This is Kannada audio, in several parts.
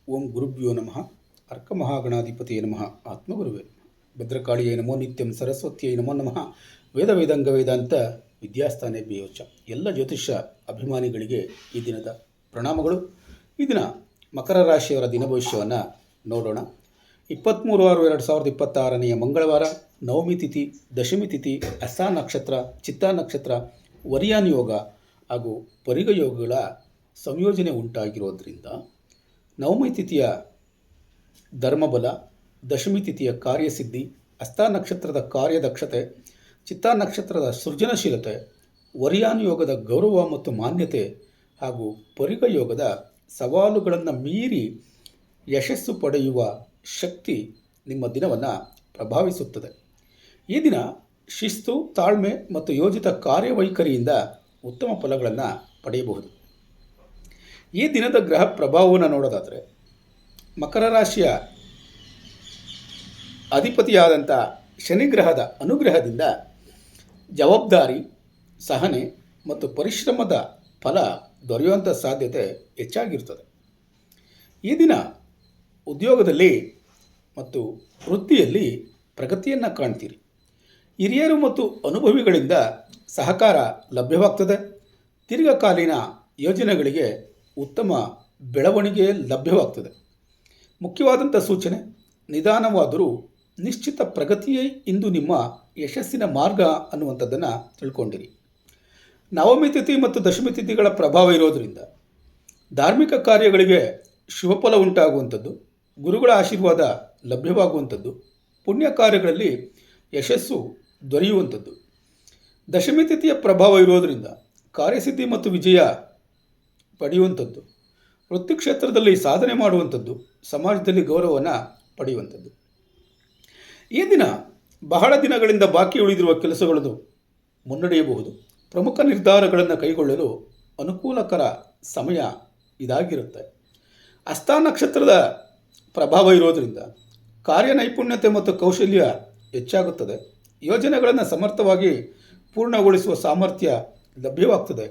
ಓಂ ಗುರುಭ್ಯೋ ನಮಃ ಅರ್ಕಮಹಾಗಣಾಧಿಪತಿಯೇ ನಮಃ ಆತ್ಮಗುರುವೇ ಭದ್ರಕಾಳಿಯೇ ನಮೋ ನಿತ್ಯಂ ಸರಸ್ವತಿಯೇ ನಮೋ ನಮಃ ವೇದ ವೇದಾಂಗ ವೇದಾಂತ ವಿದ್ಯಾಸ್ಥಾನೇ ಬೇಯೋಚ. ಎಲ್ಲ ಜ್ಯೋತಿಷ್ಯ ಅಭಿಮಾನಿಗಳಿಗೆ ಈ ದಿನದ ಪ್ರಣಾಮಗಳು. ಈ ದಿನ ಮಕರ ರಾಶಿಯವರ ದಿನ ಭವಿಷ್ಯವನ್ನು ನೋಡೋಣ. 23/6/2026 ಮಂಗಳವಾರ, ನವಮಿ ತಿಥಿ, ದಶಮಿ ತಿಥಿ, ಹಸ್ತ ನಕ್ಷತ್ರ, ಚಿತ್ತಾ ನಕ್ಷತ್ರ, ವರಿಯಾನ್ ಯೋಗ ಹಾಗೂ ಪರಿಗ ಯೋಗಗಳ ಸಂಯೋಜನೆ ಉಂಟಾಗಿರೋದ್ರಿಂದ ನವಮಿ ತಿಥಿಯ ಧರ್ಮಬಲ, ದಶಮಿ ತಿಥಿಯ ಕಾರ್ಯಸಿದ್ಧಿ, ಹಸ್ತ ನಕ್ಷತ್ರದ ಕಾರ್ಯದಕ್ಷತೆ, ಚಿತ್ತಾ ನಕ್ಷತ್ರದ ಸೃಜನಶೀಲತೆ, ವರಿಯಾನ್ ಯೋಗದ ಗೌರವ ಮತ್ತು ಮಾನ್ಯತೆ ಹಾಗೂ ಪರಿಗ ಯೋಗದ ಸವಾಲುಗಳನ್ನು ಮೀರಿ ಯಶಸ್ಸು ಪಡೆಯುವ ಶಕ್ತಿ ನಿಮ್ಮ ದಿನವನ್ನು ಪ್ರಭಾವಿಸುತ್ತದೆ. ಈ ದಿನ ಶಿಸ್ತು, ತಾಳ್ಮೆ ಮತ್ತು ಯೋಜಿತ ಕಾರ್ಯವೈಖರಿಯಿಂದ ಉತ್ತಮ ಫಲಗಳನ್ನು ಪಡೆಯಬಹುದು. ಈ ದಿನದ ಗ್ರಹ ಪ್ರಭಾವವನ್ನು ನೋಡೋದಾದರೆ, ಮಕರ ರಾಶಿಯ ಅಧಿಪತಿಯಾದಂಥ ಶನಿಗ್ರಹದ ಅನುಗ್ರಹದಿಂದ ಜವಾಬ್ದಾರಿ, ಸಹನೆ ಮತ್ತು ಪರಿಶ್ರಮದ ಫಲ ದೊರೆಯುವಂಥ ಸಾಧ್ಯತೆ ಹೆಚ್ಚಾಗಿರ್ತದೆ. ಈ ದಿನ ಉದ್ಯೋಗದಲ್ಲಿ ಮತ್ತು ವೃತ್ತಿಯಲ್ಲಿ ಪ್ರಗತಿಯನ್ನು ಕಾಣ್ತೀರಿ. ಹಿರಿಯರು ಮತ್ತು ಅನುಭವಿಗಳಿಂದ ಸಹಕಾರ ಲಭ್ಯವಾಗ್ತದೆ. ದೀರ್ಘಕಾಲೀನ ಯೋಜನೆಗಳಿಗೆ ಉತ್ತಮ ಬೆಳವಣಿಗೆ ಲಭ್ಯವಾಗ್ತದೆ. ಮುಖ್ಯವಾದಂಥ ಸೂಚನೆ: ನಿಧಾನವಾದರೂ ನಿಶ್ಚಿತ ಪ್ರಗತಿಯೇ ಇಂದು ನಿಮ್ಮ ಯಶಸ್ಸಿನ ಮಾರ್ಗ ಅನ್ನುವಂಥದ್ದನ್ನು ತಿಳ್ಕೊಂಡಿರಿ. ನವಮಿ ತಿಥಿ ಮತ್ತು ದಶಮಿ ತಿಥಿಗಳ ಪ್ರಭಾವ ಇರೋದರಿಂದ ಧಾರ್ಮಿಕ ಕಾರ್ಯಗಳಿಗೆ ಶುಭಫಲ ಉಂಟಾಗುವಂಥದ್ದು, ಗುರುಗಳ ಆಶೀರ್ವಾದ ಲಭ್ಯವಾಗುವಂಥದ್ದು, ಪುಣ್ಯ ಕಾರ್ಯಗಳಲ್ಲಿ ಯಶಸ್ಸು ದೊರೆಯುವಂಥದ್ದು. ದಶಮಿ ತಿಥಿಯ ಪ್ರಭಾವ ಇರೋದರಿಂದ ಕಾರ್ಯಸಿದ್ಧಿ ಮತ್ತು ವಿಜಯ ಪಡೆಯುವಂಥದ್ದು, ವೃತ್ತಿ ಕ್ಷೇತ್ರದಲ್ಲಿ ಸಾಧನೆ ಮಾಡುವಂಥದ್ದು, ಸಮಾಜದಲ್ಲಿ ಗೌರವವನ್ನು ಪಡೆಯುವಂಥದ್ದು. ಈ ದಿನ ಬಹಳ ದಿನಗಳಿಂದ ಬಾಕಿ ಉಳಿದಿರುವ ಕೆಲಸಗಳನ್ನು ಮುನ್ನಡೆಯಬಹುದು. ಪ್ರಮುಖ ನಿರ್ಧಾರಗಳನ್ನು ಕೈಗೊಳ್ಳಲು ಅನುಕೂಲಕರ ಸಮಯ ಇದಾಗಿರುತ್ತೆ. ಹಸ್ತ ನಕ್ಷತ್ರದ ಪ್ರಭಾವ ಇರೋದರಿಂದ ಕಾರ್ಯನೈಪುಣ್ಯತೆ ಮತ್ತು ಕೌಶಲ್ಯ ಹೆಚ್ಚಾಗುತ್ತದೆ. ಯೋಜನೆಗಳನ್ನು ಸಮರ್ಥವಾಗಿ ಪೂರ್ಣಗೊಳಿಸುವ ಸಾಮರ್ಥ್ಯ ಲಭ್ಯವಾಗ್ತದೆ.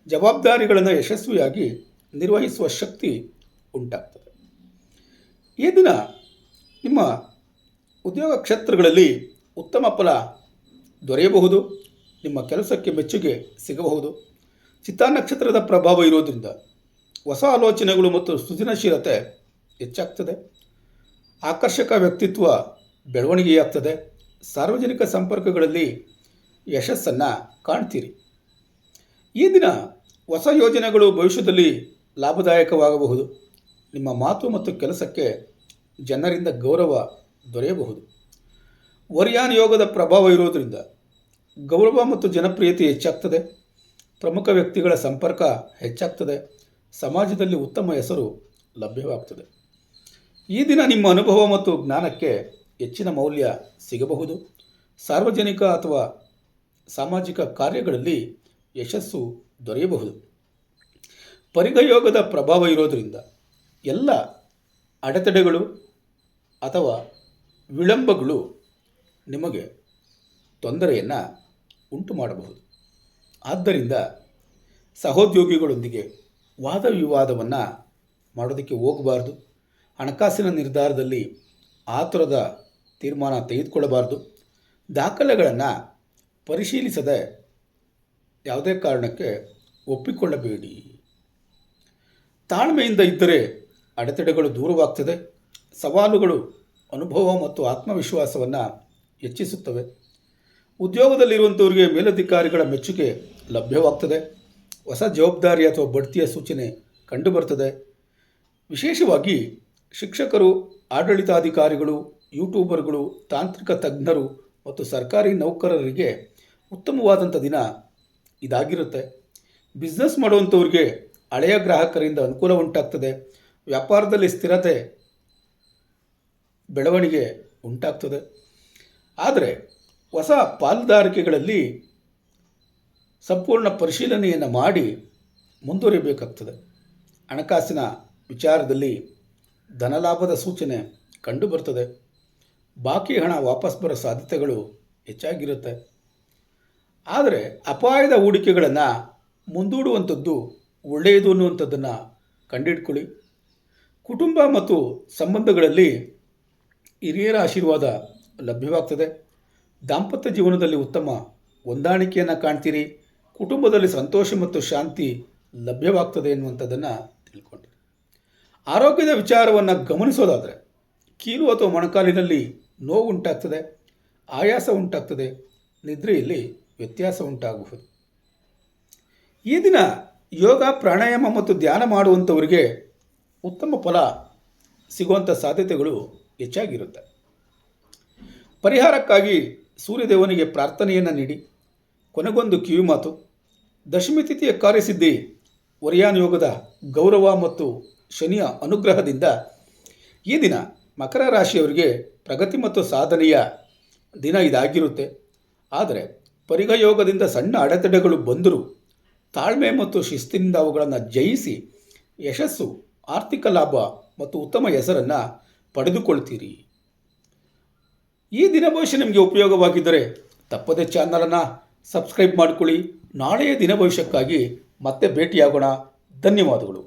ಜವಾಬ್ದಾರಿಗಳನ್ನು ಯಶಸ್ವಿಯಾಗಿ ನಿರ್ವಹಿಸುವ ಶಕ್ತಿ ಉಂಟಾಗ್ತದೆ. ಈ ದಿನ ನಿಮ್ಮ ಉದ್ಯೋಗ ಕ್ಷೇತ್ರಗಳಲ್ಲಿ ಉತ್ತಮ ಫಲ ದೊರೆಯಬಹುದು. ನಿಮ್ಮ ಕೆಲಸಕ್ಕೆ ಮೆಚ್ಚುಗೆ ಸಿಗಬಹುದು. ಚಿತ್ತಾ ನಕ್ಷತ್ರದ ಪ್ರಭಾವ ಇರೋದರಿಂದ ಹೊಸ ಆಲೋಚನೆಗಳು ಮತ್ತು ಸೃಜನಶೀಲತೆ ಹೆಚ್ಚಾಗ್ತದೆ. ಆಕರ್ಷಕ ವ್ಯಕ್ತಿತ್ವ ಬೆಳವಣಿಗೆಯಾಗ್ತದೆ. ಸಾರ್ವಜನಿಕ ಸಂಪರ್ಕಗಳಲ್ಲಿ ಯಶಸ್ಸನ್ನು ಕಾಣ್ತೀರಿ. ಈ ದಿನ ಹೊಸ ಯೋಜನೆಗಳು ಭವಿಷ್ಯದಲ್ಲಿ ಲಾಭದಾಯಕವಾಗಬಹುದು. ನಿಮ್ಮ ಮಾತು ಮತ್ತು ಕೆಲಸಕ್ಕೆ ಜನರಿಂದ ಗೌರವ ದೊರೆಯಬಹುದು. ವರಿಯಾನ್ ಯೋಗದ ಪ್ರಭಾವ ಇರೋದರಿಂದ ಗೌರವ ಮತ್ತು ಜನಪ್ರಿಯತೆ ಹೆಚ್ಚಾಗ್ತದೆ. ಪ್ರಮುಖ ವ್ಯಕ್ತಿಗಳ ಸಂಪರ್ಕ ಹೆಚ್ಚಾಗ್ತದೆ. ಸಮಾಜದಲ್ಲಿ ಉತ್ತಮ ಹೆಸರು ಲಭ್ಯವಾಗ್ತದೆ. ಈ ದಿನ ನಿಮ್ಮ ಅನುಭವ ಮತ್ತು ಜ್ಞಾನಕ್ಕೆ ಹೆಚ್ಚಿನ ಮೌಲ್ಯ ಸಿಗಬಹುದು. ಸಾರ್ವಜನಿಕ ಅಥವಾ ಸಾಮಾಜಿಕ ಕಾರ್ಯಗಳಲ್ಲಿ ಯಶಸ್ಸು ದೊರೆಯಬಹುದು. ಪರಿಗ ಯೋಗದ ಪ್ರಭಾವ ಇರೋದರಿಂದ ಎಲ್ಲ ಅಡೆತಡೆಗಳು ಅಥವಾ ವಿಳಂಬಗಳು ನಿಮಗೆ ತೊಂದರೆಯನ್ನು ಉಂಟು ಮಾಡಬಹುದು. ಆದ್ದರಿಂದ ಸಹೋದ್ಯೋಗಿಗಳೊಂದಿಗೆ ವಾದ ವಿವಾದವನ್ನು ಮಾಡೋದಕ್ಕೆ ಹೋಗಬಾರ್ದು. ಹಣಕಾಸಿನ ನಿರ್ಧಾರದಲ್ಲಿ ಆತುರದ ತೀರ್ಮಾನ ತೆಗೆದುಕೊಳ್ಳಬಾರ್ದು. ದಾಖಲೆಗಳನ್ನು ಪರಿಶೀಲಿಸದೆ ಯಾವುದೇ ಕಾರಣಕ್ಕೆ ಒಪ್ಪಿಕೊಳ್ಳಬೇಡಿ. ತಾಳ್ಮೆಯಿಂದ ಇದ್ದರೆ ಅಡೆತಡೆಗಳು ದೂರವಾಗ್ತದೆ. ಸವಾಲುಗಳು ಅನುಭವ ಮತ್ತು ಆತ್ಮವಿಶ್ವಾಸವನ್ನು ಹೆಚ್ಚಿಸುತ್ತವೆ. ಉದ್ಯೋಗದಲ್ಲಿರುವಂಥವರಿಗೆ ಮೇಲಧಿಕಾರಿಗಳ ಮೆಚ್ಚುಗೆ ಲಭ್ಯವಾಗ್ತದೆ. ಹೊಸ ಜವಾಬ್ದಾರಿ ಅಥವಾ ಬಡ್ತಿಯ ಸೂಚನೆ ಕಂಡುಬರ್ತದೆ. ವಿಶೇಷವಾಗಿ ಶಿಕ್ಷಕರು, ಆಡಳಿತಾಧಿಕಾರಿಗಳು, ಯೂಟ್ಯೂಬರ್ಗಳು, ತಾಂತ್ರಿಕ ತಜ್ಞರು ಮತ್ತು ಸರ್ಕಾರಿ ನೌಕರರಿಗೆ ಉತ್ತಮವಾದಂಥ ದಿನ ಇದಾಗಿರುತ್ತೆ. ಬಿಸ್ನೆಸ್ ಮಾಡುವಂಥವ್ರಿಗೆ ಹಳೆಯ ಗ್ರಾಹಕರಿಂದ ಅನುಕೂಲ ಉಂಟಾಗ್ತದೆ. ವ್ಯಾಪಾರದಲ್ಲಿ ಸ್ಥಿರತೆ, ಬೆಳವಣಿಗೆ ಉಂಟಾಗ್ತದೆ. ಆದರೆ ಹೊಸ ಪಾಲುದಾರಿಕೆಗಳಲ್ಲಿ ಸಂಪೂರ್ಣ ಪರಿಶೀಲನೆಯನ್ನು ಮಾಡಿ ಮುಂದುವರಿಯಬೇಕಾಗ್ತದೆ. ಹಣಕಾಸಿನ ವಿಚಾರದಲ್ಲಿ ಧನಲಾಭದ ಸೂಚನೆ ಕಂಡುಬರ್ತದೆ. ಬಾಕಿ ಹಣ ವಾಪಸ್ ಬರೋ ಸಾಧ್ಯತೆಗಳು ಹೆಚ್ಚಾಗಿರುತ್ತೆ. ಆದರೆ ಅಪಾಯದ ಹೂಡಿಕೆಗಳನ್ನು ಮುಂದೂಡುವಂಥದ್ದು ಒಳ್ಳೆಯದು ಅನ್ನುವಂಥದ್ದನ್ನು ಕಂಡಿಡ್ಕೊಳ್ಳಿ. ಕುಟುಂಬ ಮತ್ತು ಸಂಬಂಧಗಳಲ್ಲಿ ಹಿರಿಯರ ಆಶೀರ್ವಾದ ಲಭ್ಯವಾಗ್ತದೆ. ದಾಂಪತ್ಯ ಜೀವನದಲ್ಲಿ ಉತ್ತಮ ಹೊಂದಾಣಿಕೆಯನ್ನು ಕಾಣ್ತೀರಿ. ಕುಟುಂಬದಲ್ಲಿ ಸಂತೋಷ ಮತ್ತು ಶಾಂತಿ ಲಭ್ಯವಾಗ್ತದೆ ಎನ್ನುವಂಥದ್ದನ್ನು ತಿಳ್ಕೊಂಡಿರಿ. ಆರೋಗ್ಯದ ವಿಚಾರವನ್ನು ಗಮನಿಸೋದಾದರೆ ಕೀಲು ಅಥವಾ ಮೊಣಕಾಲಿನಲ್ಲಿ ನೋವು ಉಂಟಾಗ್ತದೆ, ಆಯಾಸ ಉಂಟಾಗ್ತದೆ, ನಿದ್ರೆಯಲ್ಲಿ ವ್ಯತ್ಯಾಸ ಉಂಟಾಗಬಹುದು. ಈ ದಿನ ಯೋಗ, ಪ್ರಾಣಾಯಾಮ ಮತ್ತು ಧ್ಯಾನ ಮಾಡುವಂಥವರಿಗೆ ಉತ್ತಮ ಫಲ ಸಿಗುವಂಥ ಸಾಧ್ಯತೆಗಳು ಹೆಚ್ಚಾಗಿರುತ್ತೆ. ಪರಿಹಾರಕ್ಕಾಗಿ ಸೂರ್ಯದೇವನಿಗೆ ಪ್ರಾರ್ಥನೆಯನ್ನು ನೀಡಿ. ಕೊನೆಗೊಂದು ಕಿವಿಮಾತು: ದಶಮಿ ತಿಥಿಯ ಕಾರ್ಯಸಿದ್ಧಿ, ವರಿಯಾನ್ ಯೋಗದ ಗೌರವ ಮತ್ತು ಶನಿಯ ಅನುಗ್ರಹದಿಂದ ಈ ದಿನ ಮಕರ ರಾಶಿಯವರಿಗೆ ಪ್ರಗತಿ ಮತ್ತು ಸಾಧನೆಯ ದಿನ ಇದಾಗಿರುತ್ತೆ. ಆದರೆ ಪರಿಗಯೋಗದಿಂದ ಸಣ್ಣ ಅಡೆತಡೆಗಳು ಬಂದರೂ ತಾಳ್ಮೆ ಮತ್ತು ಶಿಸ್ತಿನಿಂದ ಅವುಗಳನ್ನು ಜಯಿಸಿ ಯಶಸ್ಸು, ಆರ್ಥಿಕ ಲಾಭ ಮತ್ತು ಉತ್ತಮ ಹೆಸರನ್ನು ಪಡೆದುಕೊಳ್ತೀರಿ. ಈ ದಿನ ಭವಿಷ್ಯ ನಿಮಗೆ ಉಪಯೋಗವಾಗಿದ್ದರೆ ತಪ್ಪದೇ ಚಾನಲನ್ನು ಸಬ್ಸ್ಕ್ರೈಬ್ ಮಾಡಿಕೊಳ್ಳಿ. ನಾಳೆಯ ದಿನ ಭವಿಷ್ಯಕ್ಕಾಗಿ ಮತ್ತೆ ಭೇಟಿಯಾಗೋಣ. ಧನ್ಯವಾದಗಳು.